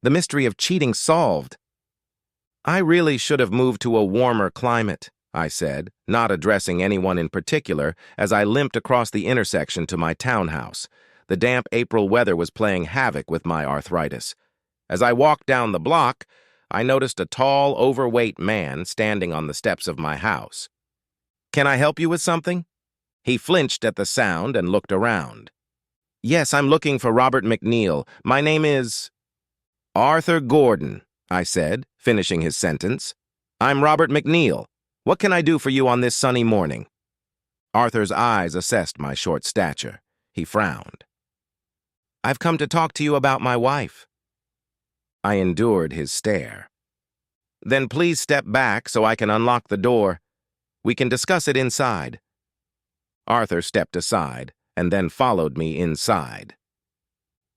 The mystery of cheating solved. I really should have moved to a warmer climate, I said, not addressing anyone in particular as I limped across the intersection to my townhouse. The damp April weather was playing havoc with my arthritis. As I walked down the block, I noticed a tall, overweight man standing on the steps of my house. "Can I help you with something?" He flinched at the sound and looked around. "Yes, I'm looking for Robert McNeil. My name is—" "Arthur Gordon," I said, finishing his sentence. "I'm Robert McNeil. What can I do for you on this sunny morning?" Arthur's eyes assessed my short stature. He frowned. "I've come to talk to you about my wife." I endured his stare. "Then please step back so I can unlock the door. We can discuss it inside." Arthur stepped aside and then followed me inside.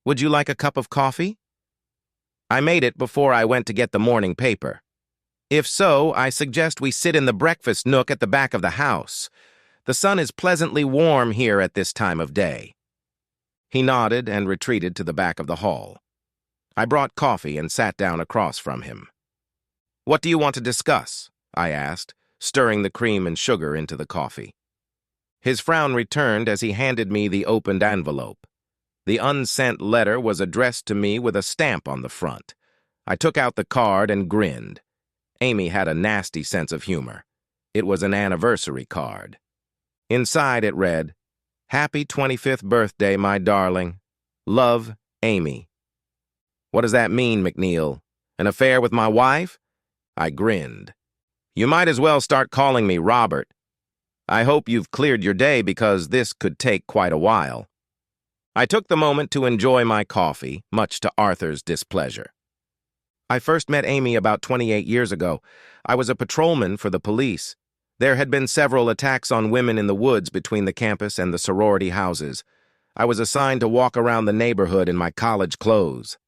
"Would you like a cup of coffee?" I made it before I went to get the morning paper. "If so, I suggest we sit in the breakfast nook at the back of the house. The sun is pleasantly warm here at this time of day." He nodded and retreated to the back of the hall. I brought coffee and sat down across from him. "What do you want to discuss?" I asked, stirring the cream and sugar into the coffee. His frown returned as he handed me the opened envelope. The unsent letter was addressed to me with a stamp on the front. I took out the card and grinned. Amy had a nasty sense of humor. It was an anniversary card. Inside it read, "Happy 25th birthday, my darling. Love, Amy." "What does that mean, McNeil? An affair with my wife?" I grinned. "You might as well start calling me Robert. I hope you've cleared your day because this could take quite a while." I took the moment to enjoy my coffee, much to Arthur's displeasure. "I first met Amy about 28 years ago. I was a patrolman for the police. There had been several attacks on women in the woods between the campus and the sorority houses. I was assigned to walk around the neighborhood in my college clothes.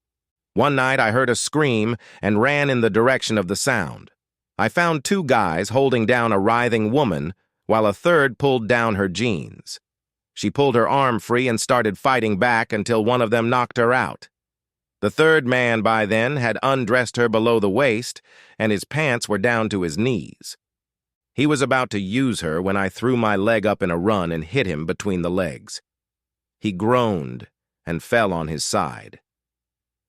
One night I heard a scream and ran in the direction of the sound. I found two guys holding down a writhing woman while a third pulled down her jeans. She pulled her arm free and started fighting back until one of them knocked her out. The third man by then had undressed her below the waist, and his pants were down to his knees. He was about to use her when I threw my leg up in a run and hit him between the legs. He groaned and fell on his side.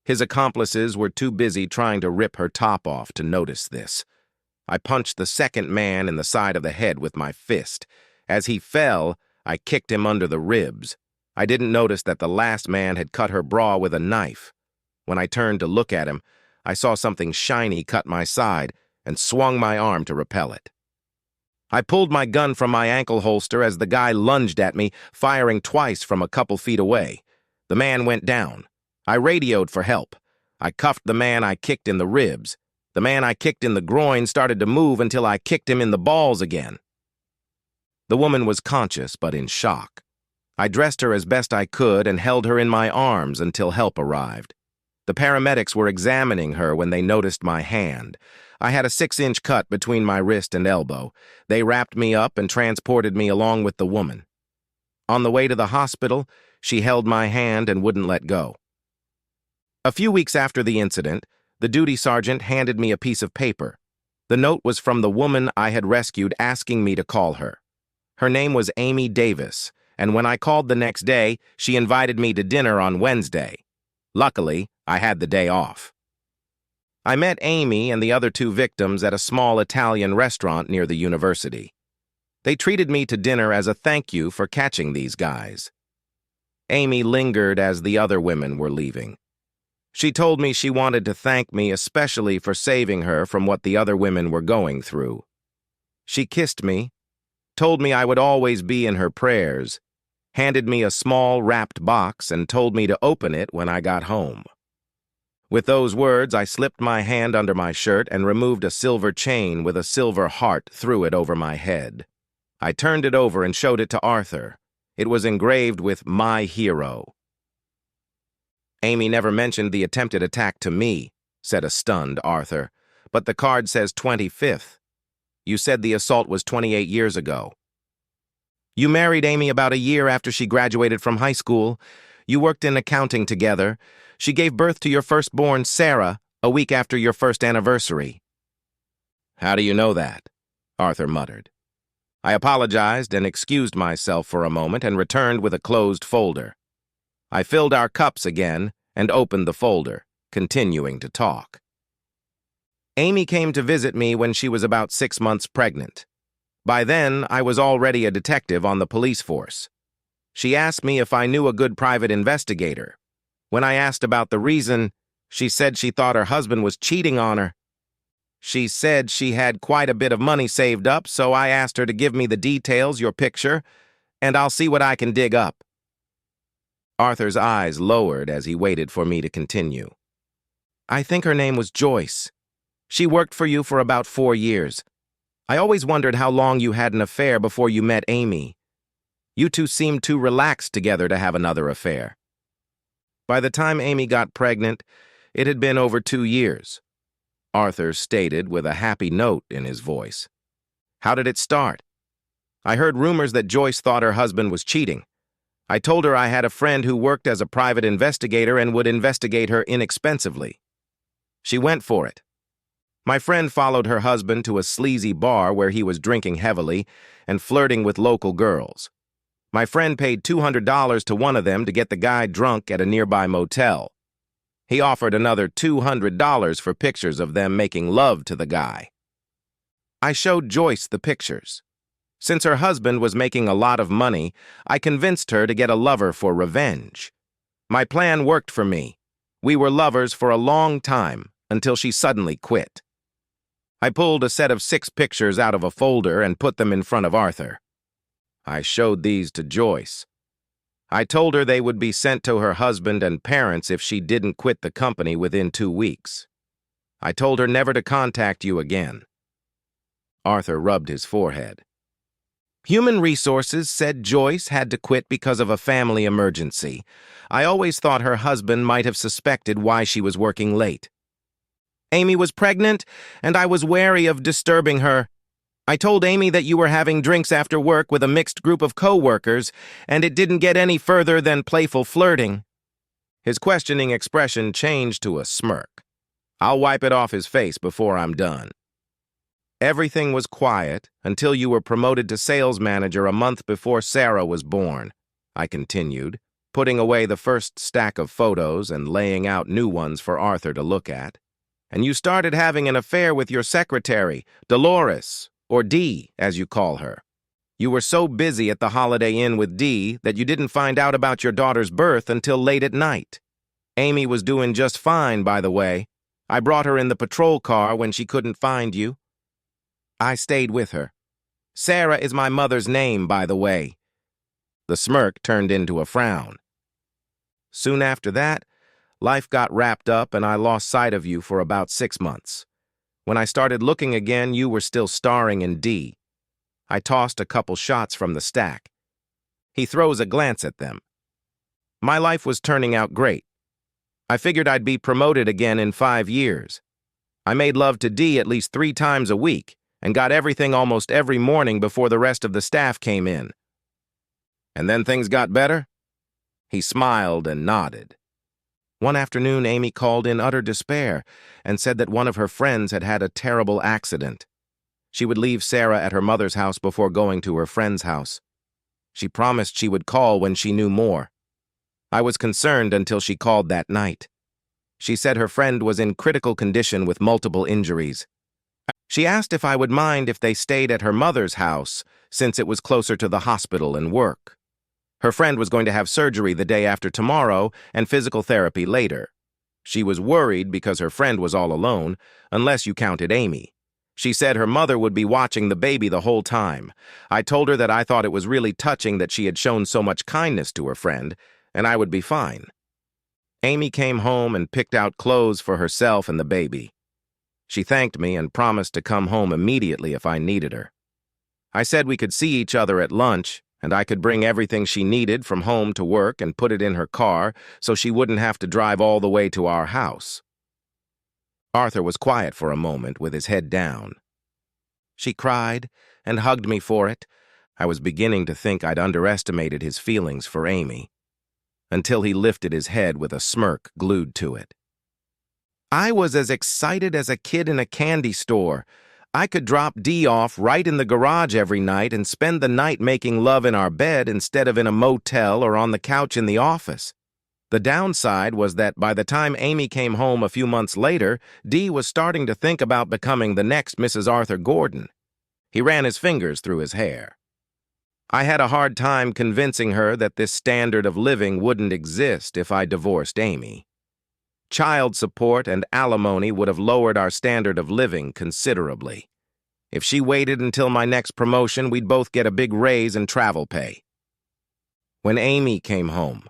His accomplices were too busy trying to rip her top off to notice this. I punched the second man in the side of the head with my fist. As he fell, I kicked him under the ribs. I didn't notice that the last man had cut her bra with a knife. When I turned to look at him, I saw something shiny cut my side and swung my arm to repel it. I pulled my gun from my ankle holster as the guy lunged at me, firing twice from a couple feet away. The man went down. I radioed for help. I cuffed the man I kicked in the ribs. The man I kicked in the groin started to move until I kicked him in the balls again. The woman was conscious but in shock. I dressed her as best I could and held her in my arms until help arrived. The paramedics were examining her when they noticed my hand. I had a 6-inch cut between my wrist and elbow. They wrapped me up and transported me along with the woman. On the way to the hospital, she held my hand and wouldn't let go. A few weeks after the incident, the duty sergeant handed me a piece of paper. The note was from the woman I had rescued asking me to call her. Her name was Amy Davis, and when I called the next day, she invited me to dinner on Wednesday. Luckily, I had the day off. I met Amy and the other two victims at a small Italian restaurant near the university. They treated me to dinner as a thank you for catching these guys. Amy lingered as the other women were leaving. She told me she wanted to thank me especially for saving her from what the other women were going through. She kissed me, told me I would always be in her prayers, handed me a small wrapped box and told me to open it when I got home. With those words, I slipped my hand under my shirt and removed a silver chain with a silver heart through it over my head. I turned it over and showed it to Arthur. It was engraved with "My Hero." "Amy never mentioned the attempted attack to me," said a stunned Arthur, "but the card says 25th. You said the assault was 28 years ago. You married Amy about a year after she graduated from high school. You worked in accounting together. She gave birth to your firstborn, Sarah, a week after your first anniversary." "How do you know that?" Arthur muttered. I apologized and excused myself for a moment and returned with a closed folder. I filled our cups again and opened the folder, continuing to talk. Amy came to visit me when she was about 6 months pregnant. By then, I was already a detective on the police force. She asked me if I knew a good private investigator. When I asked about the reason, she said she thought her husband was cheating on her. She said she had quite a bit of money saved up, so I asked her to give me the details, your picture, and I'll see what I can dig up. Arthur's eyes lowered as he waited for me to continue. "I think her name was Joyce. She worked for you for about 4 years. I always wondered how long you had an affair before you met Amy. You two seemed too relaxed together to have another affair." By the time Amy got pregnant, it had been over 2 years. Arthur stated with a happy note in his voice. "How did it start?" "I heard rumors that Joyce thought her husband was cheating. I told her I had a friend who worked as a private investigator and would investigate her inexpensively. She went for it. My friend followed her husband to a sleazy bar where he was drinking heavily and flirting with local girls. My friend paid $200 to one of them to get the guy drunk at a nearby motel. He offered another $200 for pictures of them making love to the guy. I showed Joyce the pictures. Since her husband was making a lot of money, I convinced her to get a lover for revenge. My plan worked for me. We were lovers for a long time until she suddenly quit. I pulled a set of 6 pictures out of a folder and put them in front of Arthur. I showed these to Joyce. I told her they would be sent to her husband and parents if she didn't quit the company within 2 weeks. I told her never to contact you again. Arthur rubbed his forehead. Human Resources said Joyce had to quit because of a family emergency. I always thought her husband might have suspected why she was working late. Amy was pregnant, and I was wary of disturbing her. I told Amy that you were having drinks after work with a mixed group of co-workers, and it didn't get any further than playful flirting." His questioning expression changed to a smirk. I'll wipe it off his face before I'm done. "Everything was quiet until you were promoted to sales manager a month before Sarah was born," I continued, putting away the first stack of photos and laying out new ones for Arthur to look at. "And you started having an affair with your secretary, Dolores, or Dee, as you call her. You were so busy at the Holiday Inn with Dee that you didn't find out about your daughter's birth until late at night. Amy was doing just fine, by the way. I brought her in the patrol car when she couldn't find you. I stayed with her. Sarah is my mother's name, by the way." The smirk turned into a frown. "Soon after that, life got wrapped up and I lost sight of you for about 6 months. When I started looking again, you were still starring in D. I tossed a couple shots from the stack." He throws a glance at them. "My life was turning out great. I figured I'd be promoted again in 5 years. I made love to D at least 3 times a week and got everything almost every morning before the rest of the staff came in." "And then things got better?" He smiled and nodded. "One afternoon, Amy called in utter despair and said that one of her friends had had a terrible accident. She would leave Sarah at her mother's house before going to her friend's house. She promised she would call when she knew more. I was concerned until she called that night. She said her friend was in critical condition with multiple injuries. She asked if I would mind if they stayed at her mother's house, since it was closer to the hospital and work. Her friend was going to have surgery the day after tomorrow and physical therapy later. She was worried because her friend was all alone, unless you counted Amy. She said her mother would be watching the baby the whole time. I told her that I thought it was really touching that she had shown so much kindness to her friend, and I would be fine. Amy came home and picked out clothes for herself and the baby. She thanked me and promised to come home immediately if I needed her. I said we could see each other at lunch, and I could bring everything she needed from home to work and put it in her car so she wouldn't have to drive all the way to our house. Arthur was quiet for a moment with his head down. She cried and hugged me for it. I was beginning to think I'd underestimated his feelings for Amy. until he lifted his head with a smirk glued to it. I was as excited as a kid in a candy store. I could drop Dee off right in the garage every night and spend the night making love in our bed instead of in a motel or on the couch in the office. The downside was that by the time Amy came home a few months later, Dee was starting to think about becoming the next Mrs. Arthur Gordon. He ran his fingers through his hair. I had a hard time convincing her that this standard of living wouldn't exist if I divorced Amy. Child support and alimony would have lowered our standard of living considerably. If she waited until my next promotion, we'd both get a big raise and travel pay. When Amy came home,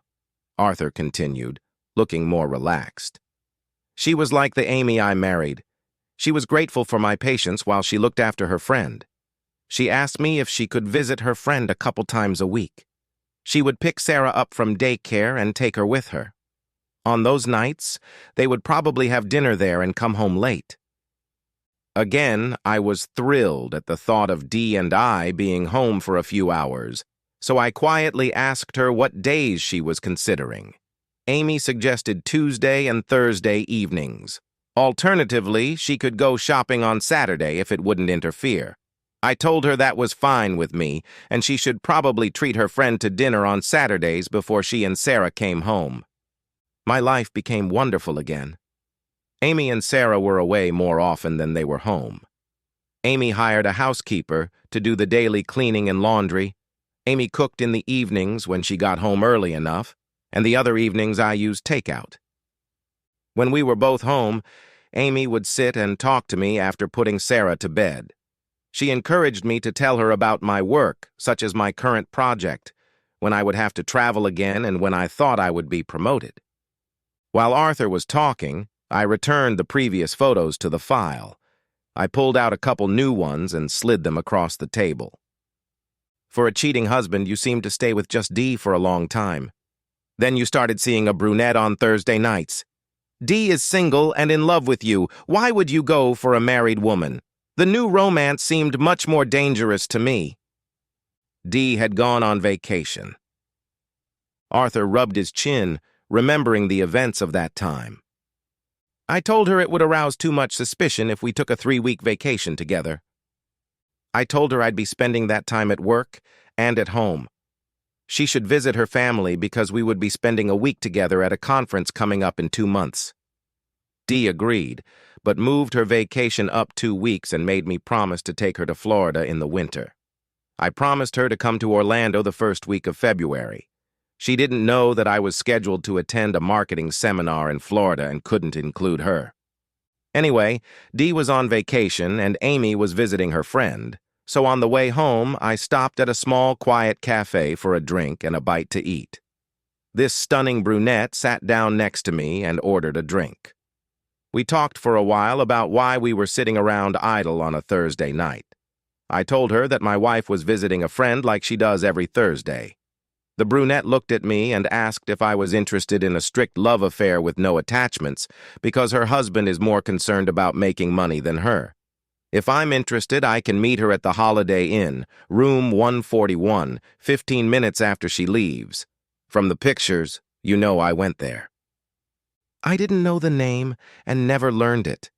Arthur continued, looking more relaxed. She was like the Amy I married. She was grateful for my patience while she looked after her friend. She asked me if she could visit her friend a couple times a week. She would pick Sarah up from daycare and take her with her. On those nights, they would probably have dinner there and come home late. Again, I was thrilled at the thought of Dee and I being home for a few hours, so I quietly asked her what days she was considering. Amy suggested Tuesday and Thursday evenings. Alternatively, she could go shopping on Saturday if it wouldn't interfere. I told her that was fine with me, and she should probably treat her friend to dinner on Saturdays before she and Sarah came home. My life became wonderful again. Amy and Sarah were away more often than they were home. Amy hired a housekeeper to do the daily cleaning and laundry. Amy cooked in the evenings when she got home early enough, and the other evenings I used takeout. When we were both home, Amy would sit and talk to me after putting Sarah to bed. She encouraged me to tell her about my work, such as my current project, when I would have to travel again and when I thought I would be promoted. While Arthur was talking, I returned the previous photos to the file. I pulled out a couple new ones and slid them across the table. For a cheating husband, you seemed to stay with just Dee for a long time. Then you started seeing a brunette on Thursday nights. Dee is single and in love with you. Why would you go for a married woman? The new romance seemed much more dangerous to me. Dee had gone on vacation. Arthur rubbed his chin, remembering the events of that time. I told her it would arouse too much suspicion if we took a 3-week vacation together. I told her I'd be spending that time at work and at home. She should visit her family because we would be spending a week together at a conference coming up in 2 months. Dee agreed, but moved her vacation up 2 weeks and made me promise to take her to Florida in the winter. I promised her to come to Orlando the first week of February. She didn't know that I was scheduled to attend a marketing seminar in Florida and couldn't include her. Anyway, Dee was on vacation and Amy was visiting her friend, so on the way home, I stopped at a small, quiet cafe for a drink and a bite to eat. This stunning brunette sat down next to me and ordered a drink. We talked for a while about why we were sitting around idle on a Thursday night. I told her that my wife was visiting a friend like she does every Thursday. The brunette looked at me and asked if I was interested in a strict love affair with no attachments, because her husband is more concerned about making money than her. If I'm interested, I can meet her at the Holiday Inn, room 141, 15 minutes after she leaves. From the pictures, you know I went there. I didn't know the name and never learned it.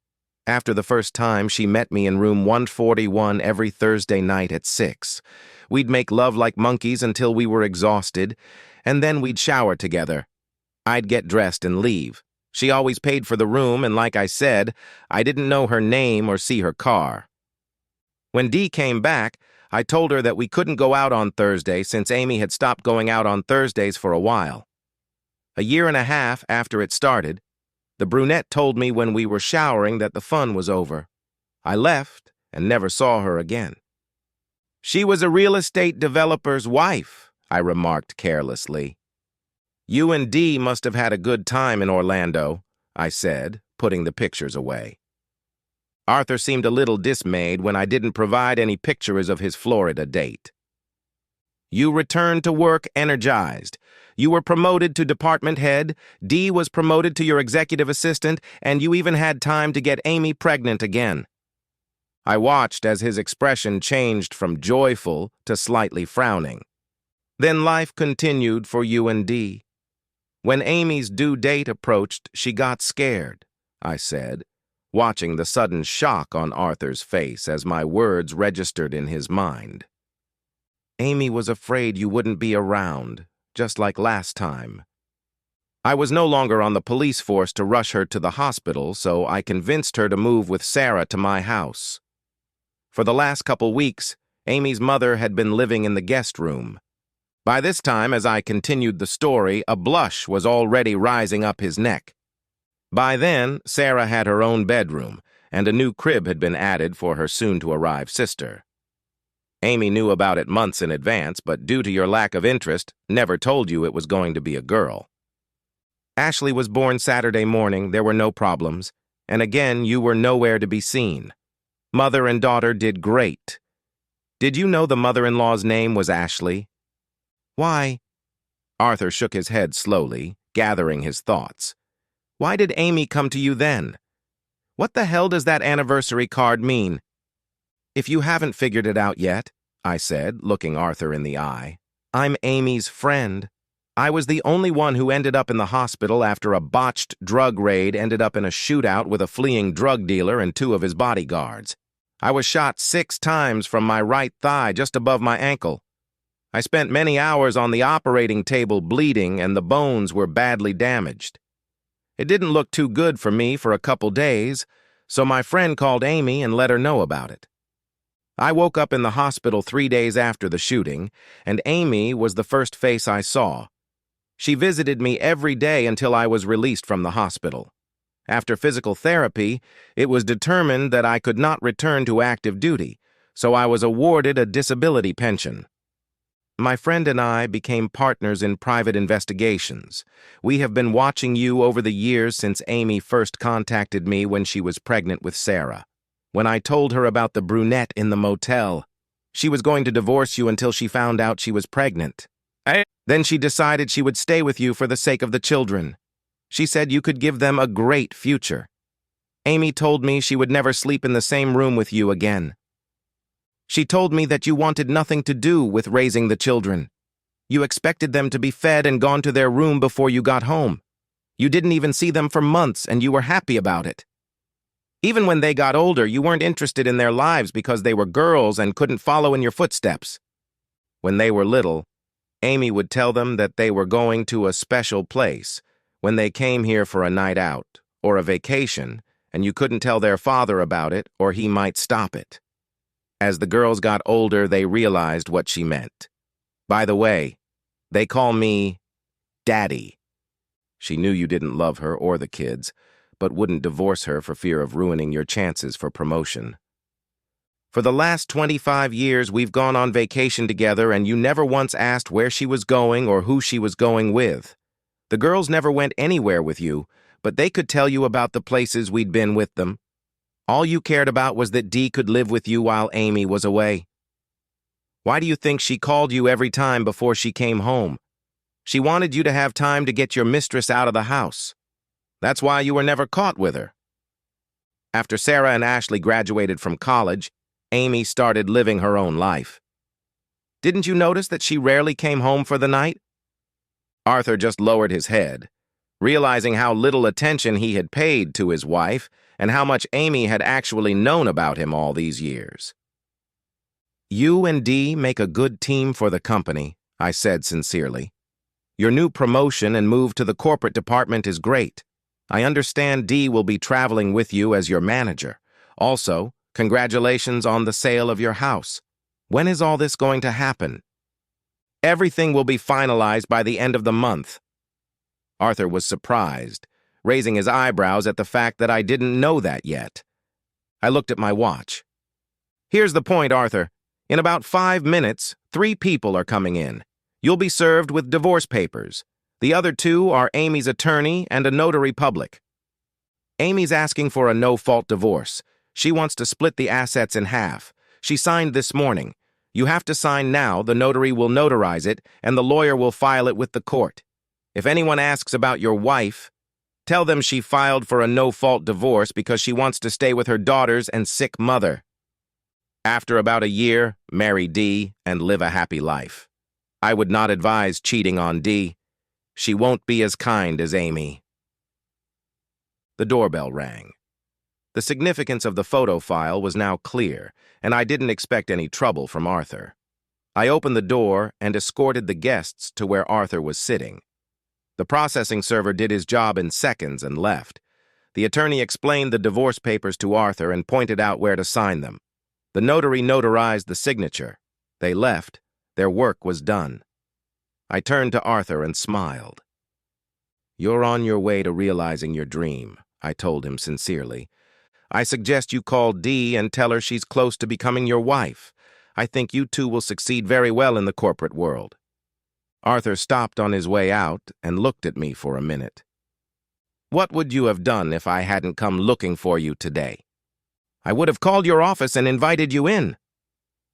After the first time, she met me in room 141 every Thursday night at 6. We'd make love like monkeys until we were exhausted, and then we'd shower together. I'd get dressed and leave. She always paid for the room, and like I said, I didn't know her name or see her car. When Dee came back, I told her that we couldn't go out on Thursday since Amy had stopped going out on Thursdays for a while. A year and a half after it started, the brunette told me when we were showering that the fun was over. I left and never saw her again. She was a real estate developer's wife, I remarked carelessly. You and Dee must have had a good time in Orlando, I said, putting the pictures away. Arthur seemed a little dismayed when I didn't provide any pictures of his Florida date. You returned to work energized. You were promoted to department head, Dee was promoted to your executive assistant, and you even had time to get Amy pregnant again. I watched as his expression changed from joyful to slightly frowning. Then life continued for you and Dee. When Amy's due date approached, she got scared, I said, watching the sudden shock on Arthur's face as my words registered in his mind. Amy was afraid you wouldn't be around, just like last time. I was no longer on the police force to rush her to the hospital, so I convinced her to move with Sarah to my house. For the last couple weeks, Amy's mother had been living in the guest room. By this time, as I continued the story, a blush was already rising up his neck. By then, Sarah had her own bedroom, and a new crib had been added for her soon-to-arrive sister. Amy knew about it months in advance, but due to your lack of interest, never told you it was going to be a girl. Ashley was born Saturday morning, there were no problems, and again, you were nowhere to be seen. Mother and daughter did great. Did you know the mother-in-law's name was Ashley? Why? Arthur shook his head slowly, gathering his thoughts. Why did Amy come to you then? What the hell does that anniversary card mean? If you haven't figured it out yet, I said, looking Arthur in the eye, I'm Amy's friend. I was the only one who ended up in the hospital after a botched drug raid ended up in a shootout with a fleeing drug dealer and 2 of his bodyguards. I was shot 6 times from my right thigh just above my ankle. I spent many hours on the operating table bleeding and the bones were badly damaged. It didn't look too good for me for a couple days, so my friend called Amy and let her know about it. I woke up in the hospital 3 days after the shooting, and Amy was the first face I saw. She visited me every day until I was released from the hospital. After physical therapy, it was determined that I could not return to active duty, so I was awarded a disability pension. My friend and I became partners in private investigations. We have been watching you over the years since Amy first contacted me when she was pregnant with Sarah. When I told her about the brunette in the motel, she was going to divorce you until she found out she was pregnant. Then she decided she would stay with you for the sake of the children. She said you could give them a great future. Amy told me she would never sleep in the same room with you again. She told me that you wanted nothing to do with raising the children. You expected them to be fed and gone to their room before you got home. You didn't even see them for months, and you were happy about it. Even when they got older, you weren't interested in their lives because they were girls and couldn't follow in your footsteps. When they were little, Amy would tell them that they were going to a special place when they came here for a night out or a vacation, and you couldn't tell their father about it or he might stop it. As the girls got older, they realized what she meant. By the way, they call me Daddy. She knew you didn't love her or the kids, but wouldn't divorce her for fear of ruining your chances for promotion. For the last 25 years, we've gone on vacation together, and you never once asked where she was going or who she was going with. The girls never went anywhere with you, but they could tell you about the places we'd been with them. All you cared about was that Dee could live with you while Amy was away. Why do you think she called you every time before she came home? She wanted you to have time to get your mistress out of the house. That's why you were never caught with her. After Sarah and Ashley graduated from college, Amy started living her own life. Didn't you notice that she rarely came home for the night? Arthur just lowered his head, realizing how little attention he had paid to his wife and how much Amy had actually known about him all these years. You and Dee make a good team for the company, I said sincerely. Your new promotion and move to the corporate department is great. I understand Dee will be traveling with you as your manager. Also, congratulations on the sale of your house. When is all this going to happen? Everything will be finalized by the end of the month. Arthur was surprised, raising his eyebrows at the fact that I didn't know that yet. I looked at my watch. Here's the point, Arthur. In about 5 minutes, 3 people are coming in. You'll be served with divorce papers. The other 2 are Amy's attorney and a notary public. Amy's asking for a no-fault divorce. She wants to split the assets in half. She signed this morning. You have to sign now, the notary will notarize it, and the lawyer will file it with the court. If anyone asks about your wife, tell them she filed for a no-fault divorce because she wants to stay with her daughters and sick mother. After about a year, marry Dee and live a happy life. I would not advise cheating on Dee. She won't be as kind as Amy. The doorbell rang. The significance of the photo file was now clear, and I didn't expect any trouble from Arthur. I opened the door and escorted the guests to where Arthur was sitting. The processing server did his job in seconds and left. The attorney explained the divorce papers to Arthur and pointed out where to sign them. The notary notarized the signature. They left. Their work was done. I turned to Arthur and smiled. "You're on your way to realizing your dream," I told him sincerely. "I suggest you call Dee and tell her she's close to becoming your wife. I think you two will succeed very well in the corporate world." Arthur stopped on his way out and looked at me for a minute. "What would you have done if I hadn't come looking for you today?" "I would have called your office and invited you in.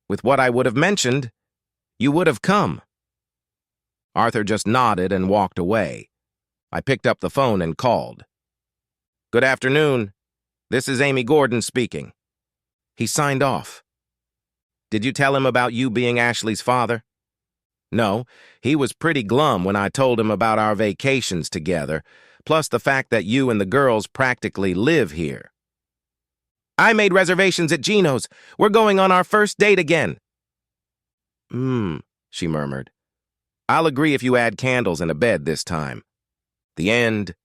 With what I would have mentioned, you would have come." Arthur just nodded and walked away. I picked up the phone and called. "Good afternoon. This is Amy Gordon speaking." He signed off. "Did you tell him about you being Ashley's father?" "No, he was pretty glum when I told him about our vacations together, plus the fact that you and the girls practically live here." "I made reservations at Gino's. We're going on our first date again." She murmured. "I'll agree if you add candles and a bed this time." The end.